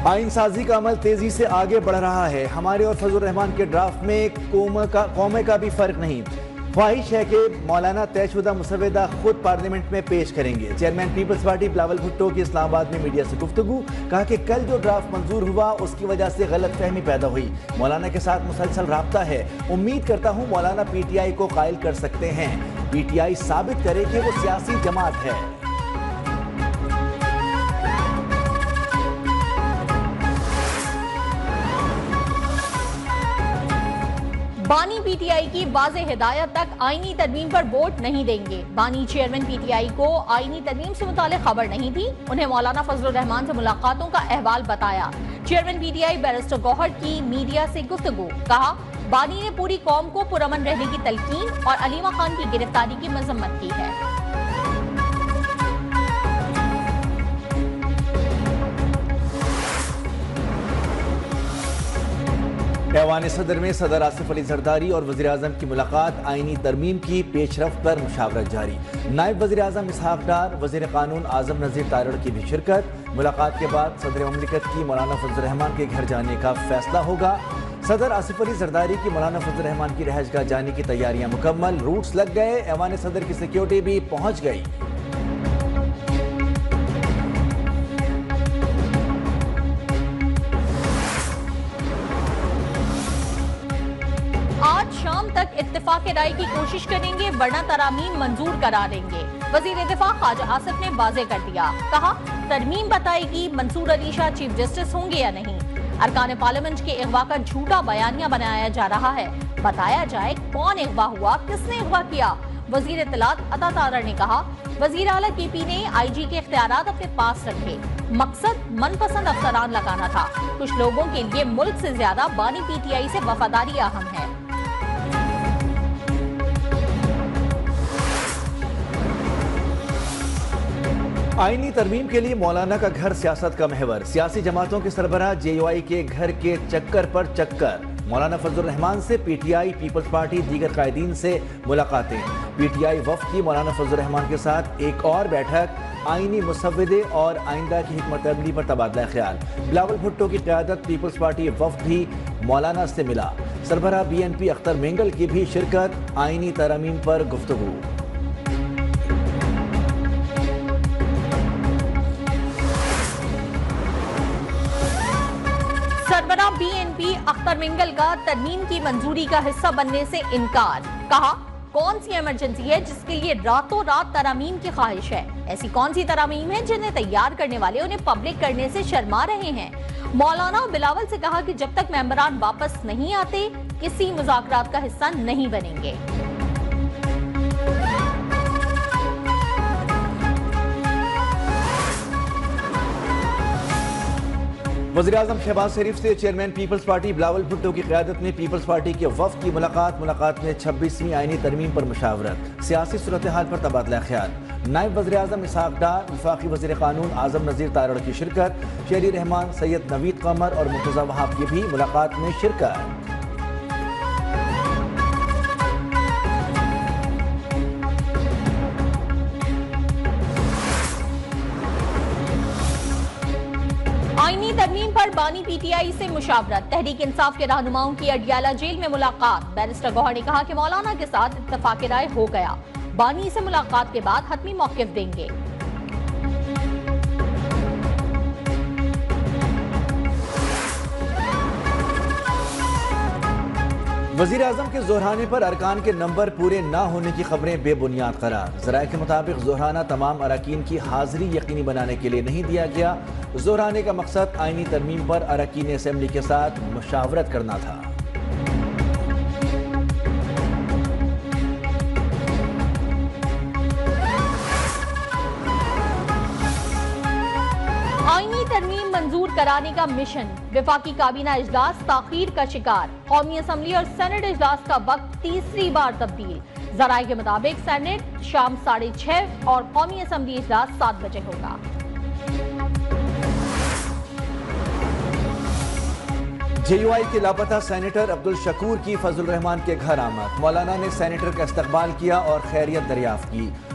آئین سازی کا عمل تیزی سے آگے بڑھ رہا ہے. ہمارے اور فضل الرحمان کے ڈرافٹ میں قومے کا بھی فرق نہیں. خواہش ہے کہ مولانا طے شدہ مسودہ خود پارلیمنٹ میں پیش کریں گے. چیئرمین پیپلز پارٹی بلاول بھٹو کی اسلام آباد میں میڈیا سے گفتگو. کہا کہ کل جو ڈرافٹ منظور ہوا اس کی وجہ سے غلط فہمی پیدا ہوئی. مولانا کے ساتھ مسلسل رابطہ ہے. امید کرتا ہوں مولانا پی ٹی آئی کو قائل کر سکتے ہیں. پی ٹی آئی ثابت کرے کہ وہ سیاسی جماعت ہے. بانی پی ٹی آئی کی واضح ہدایت تک آئینی ترمیم پر ووٹ نہیں دیں گے. بانی چیئرمین پی ٹی آئی کو آئینی ترمیم سے متعلق خبر نہیں تھی. انہیں مولانا فضل الرحمان سے ملاقاتوں کا احوال بتایا. Chairman P T I barrister Gohar کی میڈیا سے گفتگو. کہا بانی نے پوری قوم کو پرامن رہنے کی تلقین اور علیمہ خان کی گرفتاری کی مذمت کی ہے. ایوان صدر میں صدر آصف علی زرداری اور وزیراعظم کی ملاقات. آئینی ترمیم کی پیش رفت پر مشاورت جاری. نائب وزیر اعظم اسحاق ڈار، وزیر قانون اعظم نذیر تارڑ کی بھی شرکت. ملاقات کے بعد صدر مملکت کی مولانا فضل الرحمان کے گھر جانے کا فیصلہ ہوگا. صدر آصف علی زرداری کی مولانا فضل الرحمان کی رہائش گاہ جانے کی تیاریاں مکمل. روٹس لگ گئے. ایوان صدر کی سیکیورٹی بھی پہنچ گئی. آج شام تک اتفاق رائے کی کوشش کریں گے ورنہ ترامیم منظور کرا دیں گے. وزیر دفاع خواجہ آصف نے واضح کر دیا. کہا ترمیم بتائے گی منصور علی شاہ چیف جسٹس ہوں گے یا نہیں. ارکان پارلیمنٹ کے اغوا کا جھوٹا بیانیہ بنایا جا رہا ہے. بتایا جائے کون اغوا ہوا، کس نے اغوا کیا. وزیر اطلاعات عطا تارڑ نے کہا وزیر اعلیٰ کے پی نے آئی جی کے اختیارات اپنے پاس رکھے. مقصد من پسند افسران لگانا تھا. کچھ لوگوں کے لیے ملک سے زیادہ بانی پی ٹی آئی سے وفاداری اہم ہے. آئینی ترمیم کے لیے مولانا کا گھر سیاست کا محور. سیاسی جماعتوں کے سربراہ جے یو آئی کے گھر کے چکر پر چکر. مولانا فضل الرحمان سے P T I, Peoples Party, دیگر قائدین سے ملاقاتیں. پی ٹی آئی وفد کی مولانا فضل الرحمان کے ساتھ ایک اور بیٹھک. آئینی مسودے اور آئندہ کی حکمت عملی پر تبادلہ خیال. بلاول بھٹو کی قیادت پیپلز پارٹی وفد بھی مولانا سے ملا. سربراہ B N P Akhtar Mengal کی بھی شرکت. آئینی ترامیم پر گفتگو. سربراہ B N P Akhtar Mengal کا ترمیم کی منظوری کا حصہ بننے سے انکار. کہا کون سی ایمرجنسی ہے جس کے لیے راتوں رات ترامیم کی خواہش ہے. ایسی کون سی ترامیم ہے جنہیں تیار کرنے والے انہیں پبلک کرنے سے شرما رہے ہیں. مولانا بلاول سے کہا کہ جب تک ممبران واپس نہیں آتے کسی مذاکرات کا حصہ نہیں بنیں گے. وزیراعظم شہباز شریف سے چیئرمین پیپلز پارٹی بلاول بھٹو کی قیادت میں پیپلز پارٹی کے وفد کی ملاقات میں 26ویں آئینی ترمیم پر مشاورت. سیاسی صورتحال پر تبادلہ خیال. نائب وزیر اعظم اسحاق ڈار، وفاقی وزیر قانون اعظم نذیر تارڑ کی شرکت. شہری رحمان، سید نوید قمر اور مرتضی وہاب کی بھی ملاقات میں شرکت. آئینی ترمیم پر بانی پی ٹی آئی سے مشاورت. تحریک انصاف کے رہنماؤں کی اڈیالہ جیل میں ملاقات. بیرسٹر گوہر نے کہا کہ مولانا کے ساتھ اتفاق رائے ہو گیا. بانی سے ملاقات کے بعد حتمی موقف دیں گے. وزیر اعظم کے زہرانے پر ارکان کے نمبر پورے نہ ہونے کی خبریں بے بنیاد قرار. ذرائع کے مطابق زہرانہ تمام اراکین کی حاضری یقینی بنانے کے لیے نہیں دیا گیا. زہرانے کا مقصد آئینی ترمیم پر اراکین اسمبلی کے ساتھ مشاورت کرنا تھا. آئینی ترمیم منظور کرانے کا مشن. وفاقی کابینہ اجلاس تاخیر کا شکار. قومی اسمبلی اور سینٹ اجلاس کا وقت تیسری بار تبدیل. ذرائع کے مطابق سینٹ شام 6:30 اور قومی اسمبلی اجلاس 7 بجے ہوگا. جے یو آئی کے لاپتہ سینیٹر عبدالشکور کی فضل الرحمان کے گھر آمد. مولانا نے سینیٹر کا استقبال کیا اور خیریت دریافت کی.